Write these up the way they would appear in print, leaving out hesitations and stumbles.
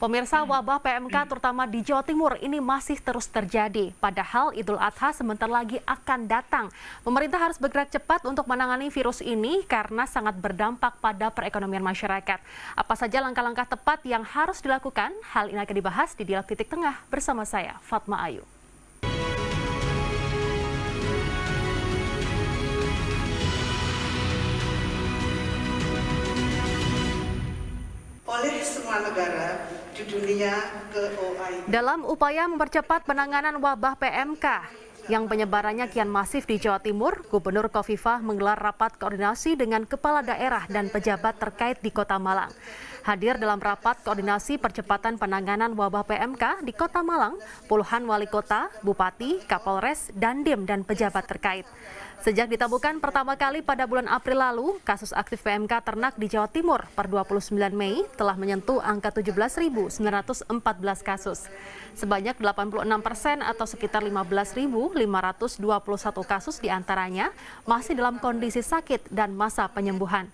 Pemirsa, wabah PMK terutama di Jawa Timur ini masih terus terjadi. Padahal Idul Adha sebentar lagi akan datang. Pemerintah harus bergerak cepat untuk menangani virus ini karena sangat berdampak pada perekonomian masyarakat. Apa saja langkah-langkah tepat yang harus dilakukan? Hal ini akan dibahas di Dialog Titik Tengah bersama saya, Fatma Ayu. Oleh semua negara di dunia ke OAI. Dalam upaya mempercepat penanganan wabah PMK yang penyebarannya kian masif di Jawa Timur, Gubernur Khofifah menggelar rapat koordinasi dengan kepala daerah dan pejabat terkait di Kota Malang. Hadir dalam rapat koordinasi percepatan penanganan wabah PMK di Kota Malang, puluhan wali kota, bupati, kapolres, dandim, dan pejabat terkait. Sejak ditemukan pertama kali pada bulan April lalu, kasus aktif PMK ternak di Jawa Timur per 29 Mei telah menyentuh angka 17.914 kasus. Sebanyak 86% atau sekitar 15.521 kasus diantaranya masih dalam kondisi sakit dan masa penyembuhan.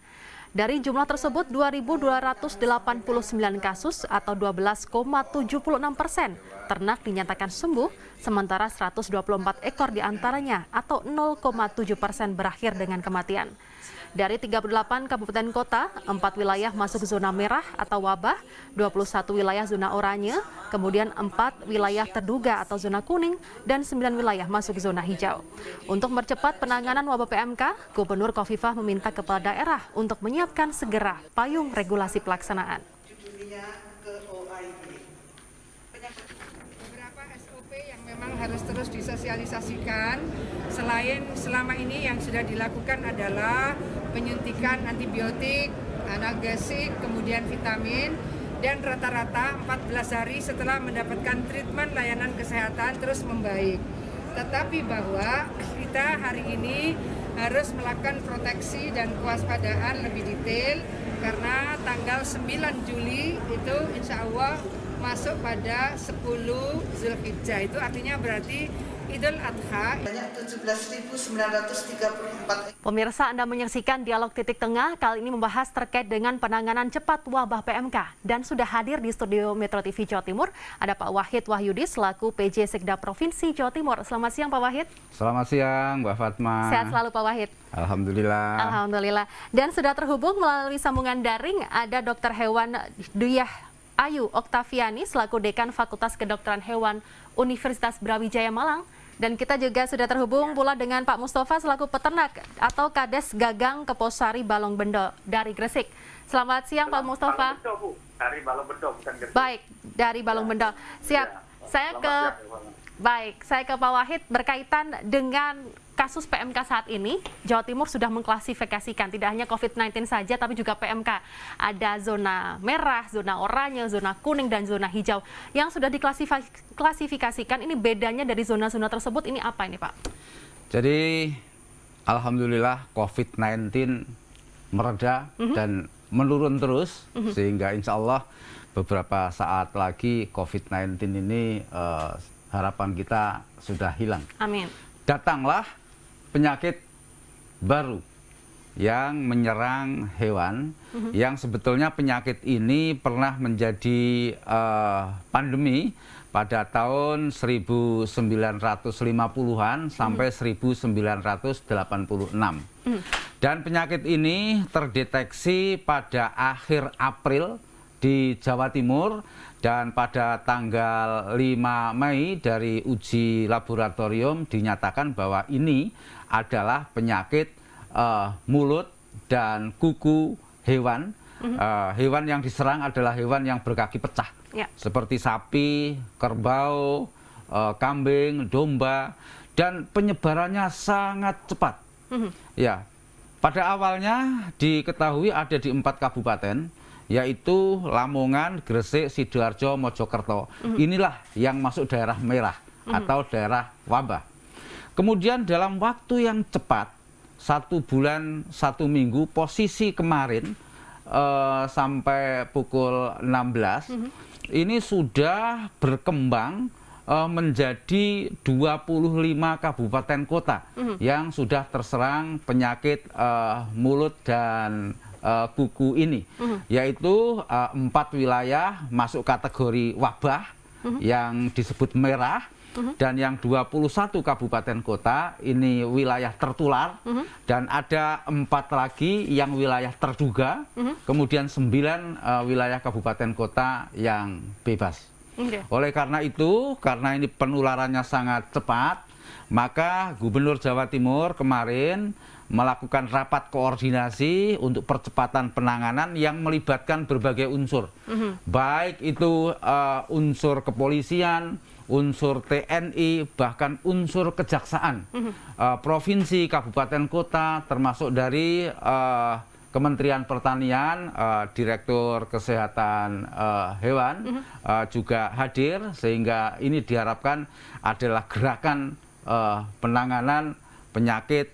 Dari jumlah tersebut, 2.289 kasus atau 12,76% ternak dinyatakan sembuh, sementara 124 ekor diantaranya atau 0,7% berakhir dengan kematian. Dari 38 kabupaten kota, 4 wilayah masuk zona merah atau wabah, 21 wilayah zona oranye, kemudian 4 wilayah terduga atau zona kuning, dan 9 wilayah masuk zona hijau. Untuk mempercepat penanganan wabah PMK, Gubernur Khofifah meminta kepala daerah untuk menyiapkan segera payung regulasi pelaksanaan. Beberapa SOP yang memang harus terus disosialisasikan, selain selama ini yang sudah dilakukan adalah penyuntikan antibiotik, analgesik, kemudian vitamin, dan rata-rata 14 hari setelah mendapatkan treatment layanan kesehatan terus membaik. Tetapi bahwa kita hari ini harus melakukan proteksi dan kewaspadaan lebih detail karena tanggal 9 Juli itu insya Allah masuk pada 10 Zulhijjah. Itu artinya berarti Idul Adha. Banyak 17.934. Pemirsa, Anda menyaksikan Dialog Titik Tengah, kali ini membahas terkait dengan penanganan cepat wabah PMK. Dan sudah hadir di studio Metro TV Jawa Timur, ada Pak Wahid Wahyudi selaku PJ Sekda Provinsi Jawa Timur. Selamat siang Pak Wahid. Selamat siang Mbak Fatma. Sehat selalu Pak Wahid. Alhamdulillah. Alhamdulillah. Dan sudah terhubung melalui sambungan daring ada Dr. Hewan Duyah Ayu Oktaviani selaku Dekan Fakultas Kedokteran Hewan Universitas Brawijaya Malang. Dan kita juga sudah terhubung pula dengan Pak Mustafa selaku peternak atau Kades Gagang Keposari Balong Bendo dari Gresik. Selamat siang Pak Mustafa. Dari Balong Bendo, bukan Gresik. Baik, dari Balong Bendo. Siap. Saya ke Pak Wahid berkaitan dengan kasus PMK saat ini. Jawa Timur sudah mengklasifikasikan tidak hanya COVID-19 saja tapi juga PMK. Ada zona merah, zona oranye, zona kuning dan zona hijau yang sudah diklasifikasikan. Ini bedanya dari zona-zona tersebut ini apa ini Pak? Jadi alhamdulillah COVID-19 mereda dan menurun terus sehingga insya Allah beberapa saat lagi COVID-19 ini harapan kita sudah hilang. Amin. Datanglah penyakit baru yang menyerang hewan, yang sebetulnya penyakit ini pernah menjadi pandemi pada tahun 1950-an sampai 1986. Dan penyakit ini terdeteksi pada akhir April di Jawa Timur, dan pada tanggal 5 Mei dari uji laboratorium dinyatakan bahwa ini adalah penyakit mulut dan kuku hewan. Hewan yang diserang adalah hewan yang berkaki pecah, seperti sapi, kerbau, kambing, domba, dan penyebarannya sangat cepat. Ya, pada awalnya diketahui ada di 4 kabupaten, yaitu Lamongan, Gresik, Sidoarjo, Mojokerto. Inilah yang masuk daerah merah atau daerah wabah. Kemudian dalam waktu yang cepat, 1 bulan 1 minggu, posisi kemarin sampai pukul 16, ini sudah berkembang menjadi 25 kabupaten kota yang sudah terserang penyakit mulut dan kuku ini, yaitu 4 wilayah masuk kategori wabah yang disebut merah, dan yang 21 kabupaten kota ini wilayah tertular, dan ada 4 lagi yang wilayah terduga, kemudian 9 wilayah kabupaten kota yang bebas. Oleh karena itu, karena ini penularannya sangat cepat, maka Gubernur Jawa Timur kemarin melakukan rapat koordinasi untuk percepatan penanganan yang melibatkan berbagai unsur, baik itu unsur kepolisian, unsur TNI, bahkan unsur kejaksaan, provinsi, kabupaten kota, termasuk dari Kementerian Pertanian, Direktur Kesehatan Hewan juga hadir, sehingga ini diharapkan adalah gerakan penanganan penyakit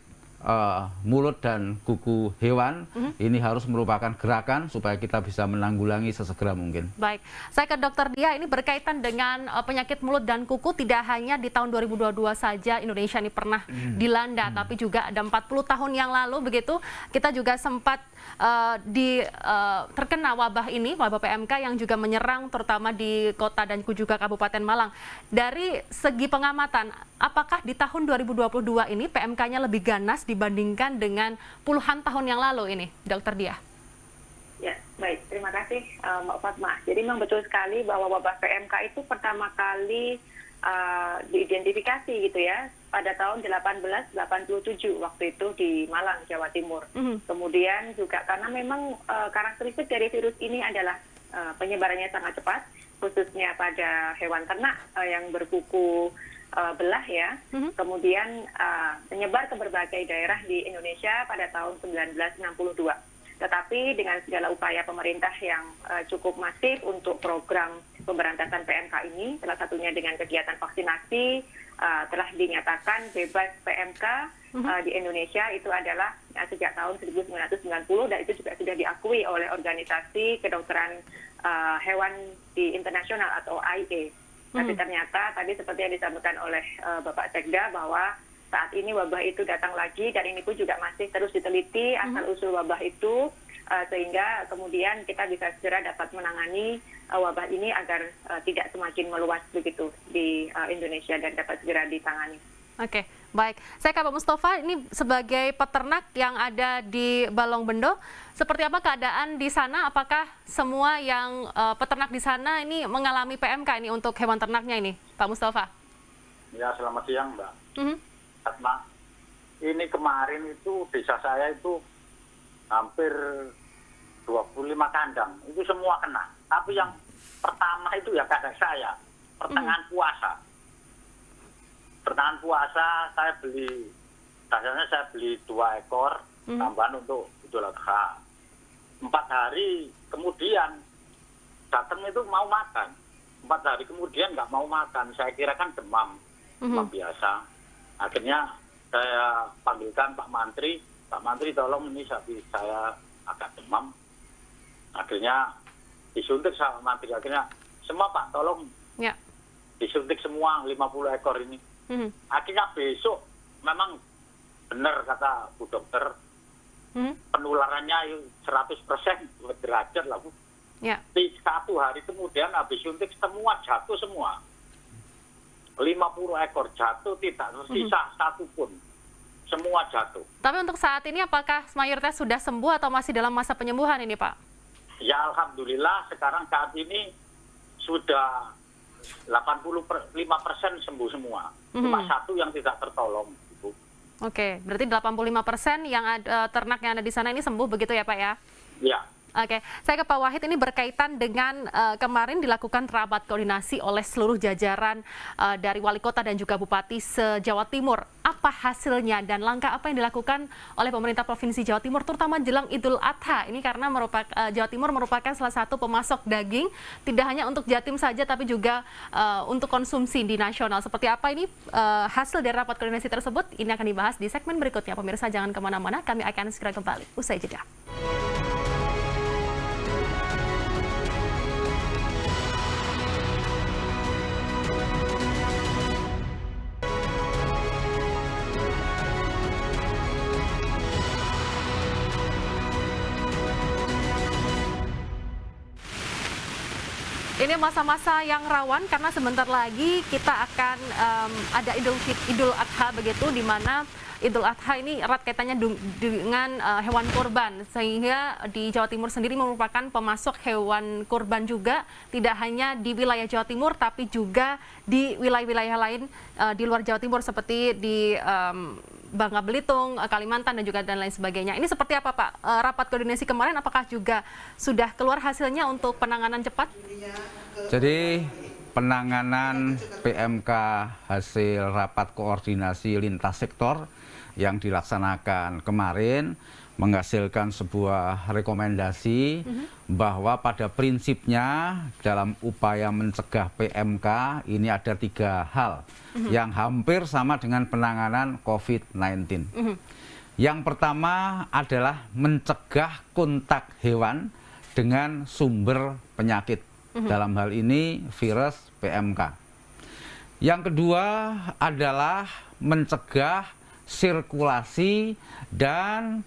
mulut dan kuku hewan. Ini harus merupakan gerakan supaya kita bisa menanggulangi sesegera mungkin. Baik, saya ke Dokter Dia, ini berkaitan dengan penyakit mulut dan kuku. Tidak hanya di tahun 2022 saja Indonesia ini pernah dilanda, tapi juga ada 40 tahun yang lalu begitu kita juga sempat terkena wabah ini, wabah PMK yang juga menyerang terutama di kota dan juga Kabupaten Malang. Dari segi pengamatan, apakah di tahun 2022 ini PMK-nya lebih ganas dibandingkan dengan puluhan tahun yang lalu ini, Dokter Dia? Ya, baik. Terima kasih Mbak Fatma. Jadi memang betul sekali bahwa wabah PMK itu pertama kali diidentifikasi gitu ya pada tahun 1887 waktu itu di Malang, Jawa Timur. Kemudian juga karena memang karakteristik dari virus ini adalah penyebarannya sangat cepat, khususnya pada hewan ternak yang berkuku belah ya. Kemudian menyebar ke berbagai daerah di Indonesia pada tahun 1962. Tetapi dengan segala upaya pemerintah yang cukup masif untuk program pemberantasan PMK ini, salah satunya dengan kegiatan vaksinasi, telah dinyatakan bebas PMK di Indonesia itu adalah sejak tahun 1990, dan itu juga sudah diakui oleh organisasi kedokteran hewan di internasional atau AIE. Tapi ternyata tadi seperti yang disampaikan oleh Bapak Sekda bahwa saat ini wabah itu datang lagi, dan ini pun juga masih terus diteliti asal-usul wabah itu, sehingga kemudian kita bisa segera dapat menangani wabah ini agar tidak semakin meluas begitu di Indonesia dan dapat segera ditangani. Oke, baik. Saya ke Pak Mustafa, ini sebagai peternak yang ada di Balong Bendo, seperti apa keadaan di sana? Apakah semua yang peternak di sana ini mengalami PMK ini untuk hewan ternaknya ini, Pak Mustafa? Ya, selamat siang, Mbak. Fatma, ini kemarin itu desa saya itu hampir 25 kandang, itu semua kena. Tapi yang pertama itu ya kandang saya, pertengahan puasa. Pertengahan puasa saya beli, biasanya saya beli 2 ekor, tambahan untuk Idul Adha. 4 hari kemudian datang itu mau makan. 4 hari kemudian nggak mau makan, saya kira kan demam biasa. Akhirnya saya panggilkan Pak Mantri tolong ini sapi saya agak demam. Akhirnya disuntik sama Mantri, akhirnya semua Pak tolong disuntik semua 50 ekor ini. Akhirnya besok memang benar kata Bu Dokter, penularannya 100% derajat lah Bu. 1 hari kemudian habis suntik semua jatuh semua. 50 ekor jatuh, tidak tersisa satu pun. Semua jatuh. Tapi untuk saat ini apakah mayoritas sudah sembuh atau masih dalam masa penyembuhan ini, Pak? Ya, alhamdulillah sekarang saat ini sudah 85% sembuh semua. Cuma satu yang tidak tertolong, Ibu. Oke, berarti 85% yang ternak yang ada di sana ini sembuh begitu ya, Pak ya? Iya. Oke, saya ke Pak Wahid, ini berkaitan dengan kemarin dilakukan rapat koordinasi oleh seluruh jajaran dari wali kota dan juga bupati se-Jawa Timur. Apa hasilnya dan langkah apa yang dilakukan oleh pemerintah Provinsi Jawa Timur, terutama jelang Idul Adha ini, karena Jawa Timur merupakan salah satu pemasok daging, tidak hanya untuk Jatim saja tapi juga untuk konsumsi di nasional. Seperti apa ini hasil dari rapat koordinasi tersebut? Ini akan dibahas di segmen berikutnya. Pemirsa jangan kemana-mana, kami akan segera kembali usai jeda. Ini masa-masa yang rawan karena sebentar lagi kita akan ada Idul Adha begitu, di mana Idul Adha ini erat kaitannya dengan hewan kurban, sehingga di Jawa Timur sendiri merupakan pemasok hewan kurban juga, tidak hanya di wilayah Jawa Timur tapi juga di wilayah-wilayah lain di luar Jawa Timur seperti di Bangka Belitung, Kalimantan dan juga dan lain sebagainya. Ini seperti apa Pak? Rapat koordinasi kemarin apakah juga sudah keluar hasilnya untuk penanganan cepat? Jadi penanganan PMK hasil rapat koordinasi lintas sektor yang dilaksanakan kemarin menghasilkan sebuah rekomendasi bahwa pada prinsipnya dalam upaya mencegah PMK ini ada 3 hal yang hampir sama dengan penanganan COVID-19. Yang pertama adalah mencegah kontak hewan dengan sumber penyakit, dalam hal ini virus PMK. Yang kedua adalah mencegah sirkulasi dan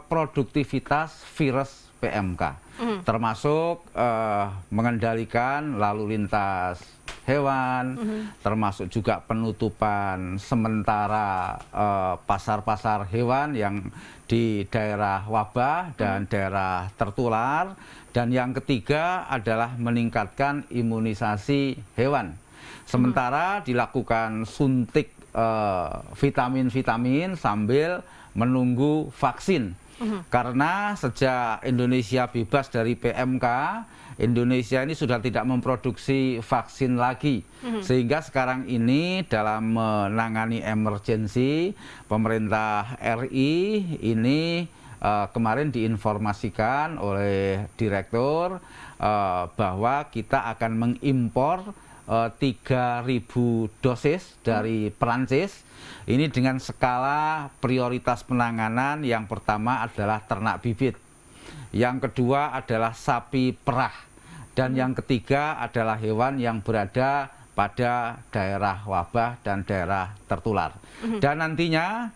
produktivitas virus PMK, termasuk mengendalikan lalu lintas hewan, termasuk juga penutupan sementara pasar-pasar hewan yang di daerah wabah dan daerah tertular. Dan yang ketiga adalah meningkatkan imunisasi hewan. Sementara dilakukan suntik vitamin-vitamin sambil menunggu vaksin. Karena sejak Indonesia bebas dari PMK, Indonesia ini sudah tidak memproduksi vaksin lagi. Sehingga sekarang ini dalam menangani emergensi, pemerintah RI ini kemarin diinformasikan oleh direktur bahwa kita akan mengimpor 3.000 dosis dari Perancis. Ini dengan skala prioritas penanganan, yang pertama adalah ternak bibit, yang kedua adalah sapi perah, dan yang ketiga adalah hewan yang berada pada daerah wabah dan daerah tertular. Dan nantinya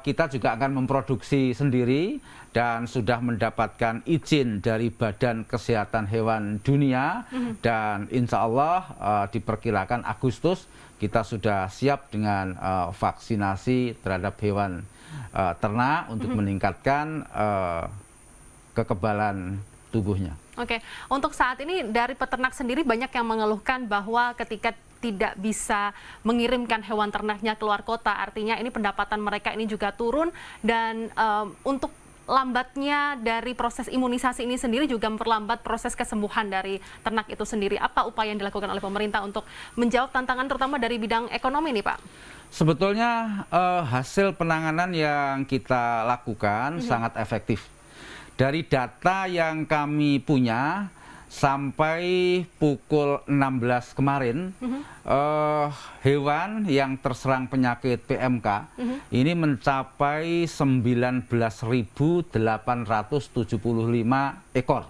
kita juga akan memproduksi sendiri dan sudah mendapatkan izin dari Badan Kesehatan Hewan Dunia, dan insya Allah diperkirakan Agustus kita sudah siap dengan vaksinasi terhadap hewan ternak untuk meningkatkan kekebalan tubuhnya. Oke, untuk saat ini dari peternak sendiri banyak yang mengeluhkan bahwa ketika tidak bisa mengirimkan hewan ternaknya keluar kota, artinya ini pendapatan mereka ini juga turun, dan untuk lambatnya dari proses imunisasi ini sendiri juga memperlambat proses kesembuhan dari ternak itu sendiri. Apa upaya yang dilakukan oleh pemerintah untuk menjawab tantangan terutama dari bidang ekonomi nih Pak? Sebetulnya hasil penanganan yang kita lakukan sangat efektif. Dari data yang kami punya, sampai pukul 16 kemarin, hewan yang terserang penyakit PMK ini mencapai 19.875 ekor.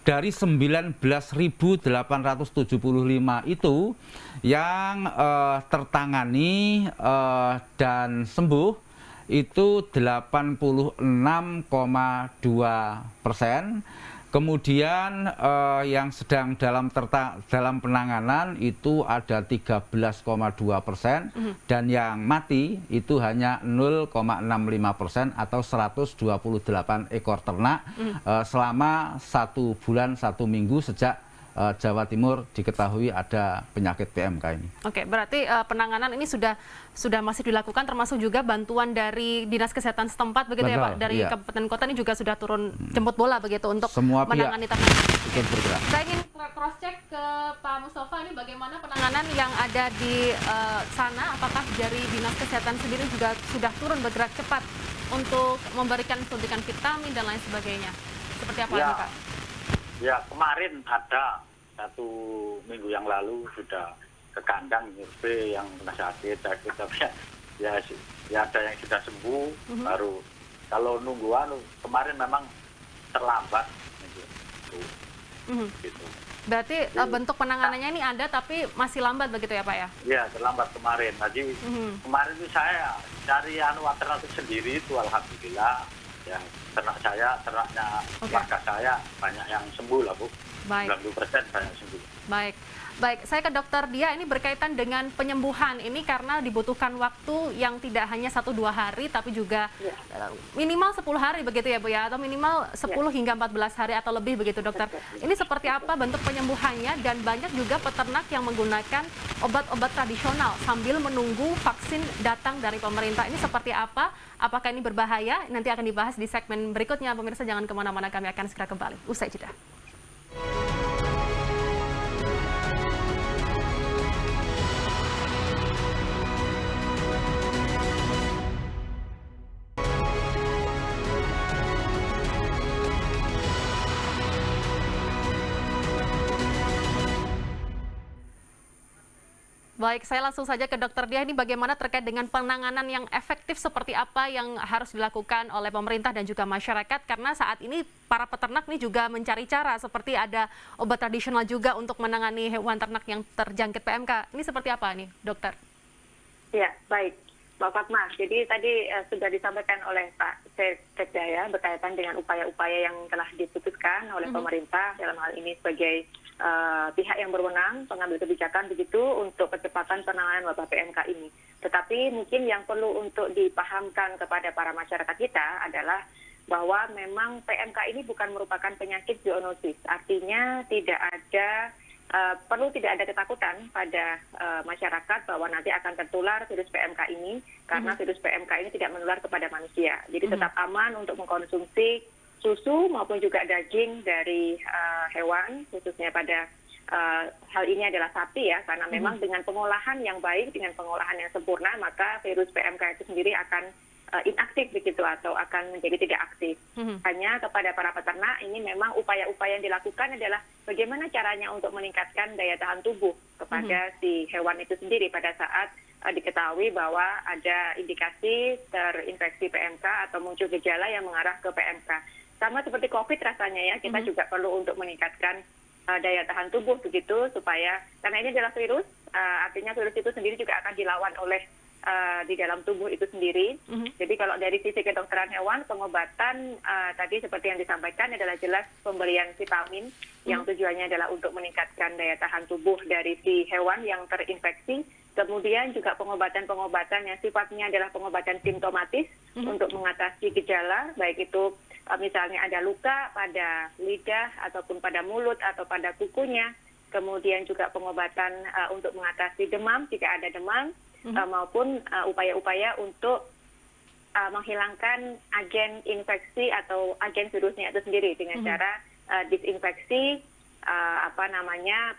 Dari 19.875 itu yang tertangani dan sembuh itu 86,2%. Kemudian yang sedang dalam penanganan itu ada 13,2%, dan yang mati itu hanya 0,65% atau 128 ekor ternak selama 1 bulan 1 minggu sejak Jawa Timur diketahui ada penyakit PMK ini. Oke, berarti penanganan ini sudah masih dilakukan, termasuk juga bantuan dari Dinas Kesehatan setempat begitu. Betul, ya Pak? Dari kabupaten kota ini juga sudah turun jemput bola begitu untuk semua menangani ternak. Saya ingin cross check ke Pak Mustafa, ini bagaimana penanganan yang ada di sana, apakah dari Dinas Kesehatan sendiri juga sudah turun bergerak cepat untuk memberikan suntikan vitamin dan lain sebagainya. Seperti apa ini Pak? Ya, kemarin ada 1 minggu yang lalu sudah ke kandang nyurvei yang kena sakit, tapi ya ada yang sudah sembuh, baru kalau nunggu kemarin memang terlambat gitu. Berarti bentuk penanganannya ini ada tapi masih lambat begitu ya Pak ya? Iya, terlambat kemarin. Jadi kemarin itu saya cari alternatif sendiri itu, alhamdulillah ya, ternak saya, ternaknya keluarga saya banyak yang sembuh lah Bu. Baik. 90% banyak sembuh. Baik. Baik, saya ke Dokter Dia, ini berkaitan dengan penyembuhan ini karena dibutuhkan waktu yang tidak hanya 1-2 hari, tapi juga minimal 10 hari begitu ya Bu ya, atau minimal 10 hingga 14 hari atau lebih begitu Dokter. Ini seperti apa bentuk penyembuhannya, dan banyak juga peternak yang menggunakan obat-obat tradisional sambil menunggu vaksin datang dari pemerintah. Ini seperti apa? Apakah ini berbahaya? Nanti akan dibahas di segmen berikutnya. Pemirsa jangan kemana-mana, kami akan segera kembali. Usai jeda. Baik, saya langsung saja ke Dokter Dia. Ini bagaimana terkait dengan penanganan yang efektif, seperti apa yang harus dilakukan oleh pemerintah dan juga masyarakat, karena saat ini para peternak ini juga mencari cara, seperti ada obat tradisional juga untuk menangani hewan ternak yang terjangkit PMK. Ini seperti apa nih, Dokter? Ya, baik. Mbak Fatma, jadi tadi sudah disampaikan oleh Pak Sekda ya, berkaitan dengan upaya-upaya yang telah diputuskan oleh pemerintah, dalam hal ini sebagai pihak yang berwenang, pengambil kebijakan begitu, untuk kecepatan penanganan wabah PMK ini. Tetapi mungkin yang perlu untuk dipahamkan kepada para masyarakat kita adalah bahwa memang PMK ini bukan merupakan penyakit zoonosis. Artinya perlu tidak ada ketakutan pada masyarakat bahwa nanti akan tertular virus PMK ini, karena virus PMK ini tidak menular kepada manusia. Jadi tetap aman untuk mengkonsumsi susu maupun juga daging dari hewan, khususnya pada hal ini adalah sapi ya, karena memang dengan pengolahan yang baik, dengan pengolahan yang sempurna, maka virus PMK itu sendiri akan inaktif begitu, atau akan menjadi tidak aktif. Hanya kepada para peternak ini memang upaya-upaya yang dilakukan adalah bagaimana caranya untuk meningkatkan daya tahan tubuh kepada si hewan itu sendiri pada saat diketahui bahwa ada indikasi terinfeksi PMK atau muncul gejala yang mengarah ke PMK. Sama seperti COVID rasanya ya, kita juga perlu untuk meningkatkan daya tahan tubuh begitu, supaya, karena ini adalah virus, artinya virus itu sendiri juga akan dilawan oleh di dalam tubuh itu sendiri. Jadi kalau dari sisi kedokteran hewan, pengobatan tadi seperti yang disampaikan adalah jelas pemberian vitamin yang tujuannya adalah untuk meningkatkan daya tahan tubuh dari si hewan yang terinfeksi. Kemudian juga pengobatan-pengobatan yang sifatnya adalah pengobatan simptomatis untuk mengatasi gejala, baik itu misalnya ada luka pada lidah ataupun pada mulut atau pada kukunya. Kemudian juga pengobatan untuk mengatasi demam jika ada demam, maupun upaya-upaya untuk menghilangkan agen infeksi atau agen virusnya itu sendiri dengan cara disinfeksi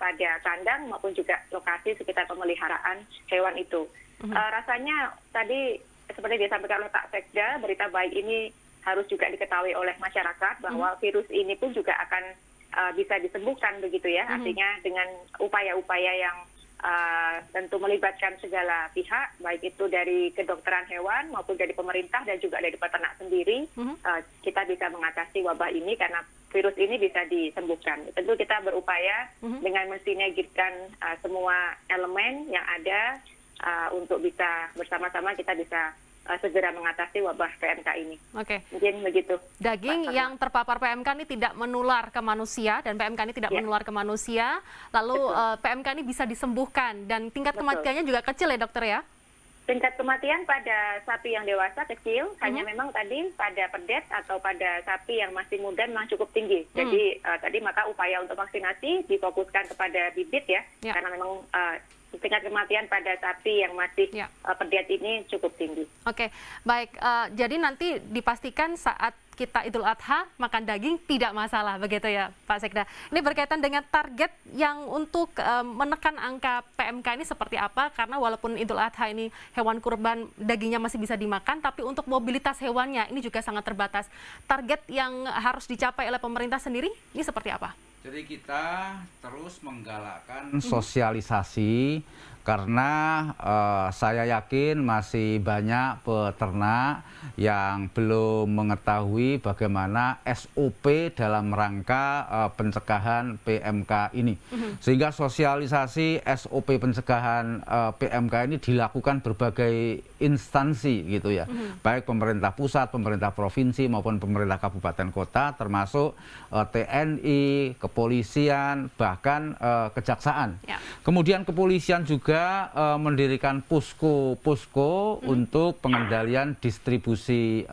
pada kandang maupun juga lokasi sekitar pemeliharaan hewan itu. Rasanya tadi seperti disampaikan oleh Pak Sekda, berita baik ini harus juga diketahui oleh masyarakat bahwa virus ini pun juga akan bisa disembuhkan begitu ya. Artinya dengan upaya-upaya yang tentu melibatkan segala pihak, baik itu dari kedokteran hewan maupun dari pemerintah dan juga dari peternak sendiri, kita bisa mengatasi wabah ini karena virus ini bisa disembuhkan. Tentu kita berupaya dengan mensinergikan semua elemen yang ada untuk bisa bersama-sama kita bisa segera mengatasi wabah PMK ini. Oke. Mungkin begitu. Daging yang terpapar PMK ini tidak menular ke manusia, dan PMK ini tidak menular ke manusia, lalu PMK ini bisa disembuhkan, dan tingkat kematiannya juga kecil ya dokter ya? Tingkat kematian pada sapi yang dewasa kecil, hanya memang tadi pada pedet atau pada sapi yang masih muda memang cukup tinggi. Jadi tadi maka upaya untuk vaksinasi difokuskan kepada bibit ya, karena memang tingkat kematian pada sapi yang masih pedet ini cukup tinggi. Oke, baik. Jadi nanti dipastikan saat kita Idul Adha makan daging tidak masalah, begitu ya Pak Sekda. Ini berkaitan dengan target yang untuk menekan angka PMK ini seperti apa? Karena walaupun Idul Adha ini hewan kurban dagingnya masih bisa dimakan, tapi untuk mobilitas hewannya ini juga sangat terbatas. Target yang harus dicapai oleh pemerintah sendiri ini seperti apa? Jadi kita terus menggalakkan sosialisasi karena saya yakin masih banyak peternak yang belum mengetahui bagaimana SOP dalam rangka pencegahan PMK ini. Sehingga sosialisasi SOP pencegahan PMK ini dilakukan berbagai instansi gitu ya. Baik pemerintah pusat, pemerintah provinsi maupun pemerintah kabupaten kota, termasuk TNI, kepolisian, bahkan kejaksaan. Ya. Kemudian kepolisian juga mendirikan posko untuk pengendalian distribusi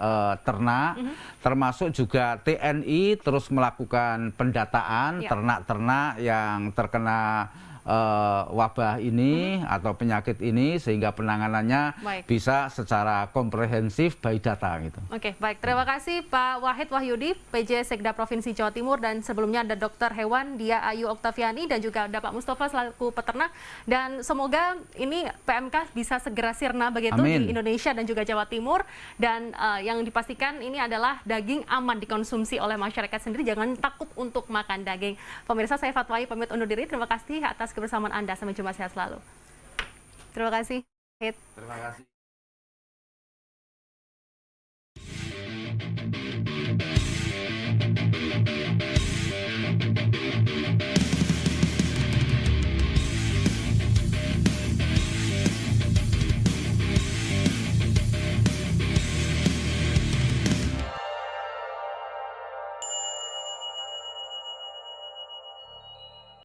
ternak, termasuk juga TNI terus melakukan pendataan ternak-ternak yang terkena wabah ini atau penyakit ini, sehingga penanganannya bisa secara komprehensif by data gitu. Oke, baik. Terima kasih Pak Wahid Wahyudi, PJ Sekda Provinsi Jawa Timur, dan sebelumnya ada Dr. Hewan Dia Ayu Oktaviani dan juga ada Pak Mustafa selaku peternak. Dan semoga ini PMK bisa segera sirna begitu di Indonesia dan juga Jawa Timur. Dan yang dipastikan ini adalah daging aman dikonsumsi oleh masyarakat sendiri. Jangan takut untuk makan daging. Pemirsa, saya Fatwai pamit undur diri. Terima kasih atas kebersamaan Anda. Sampai jumpa, sehat selalu. Terima kasih. Terima kasih.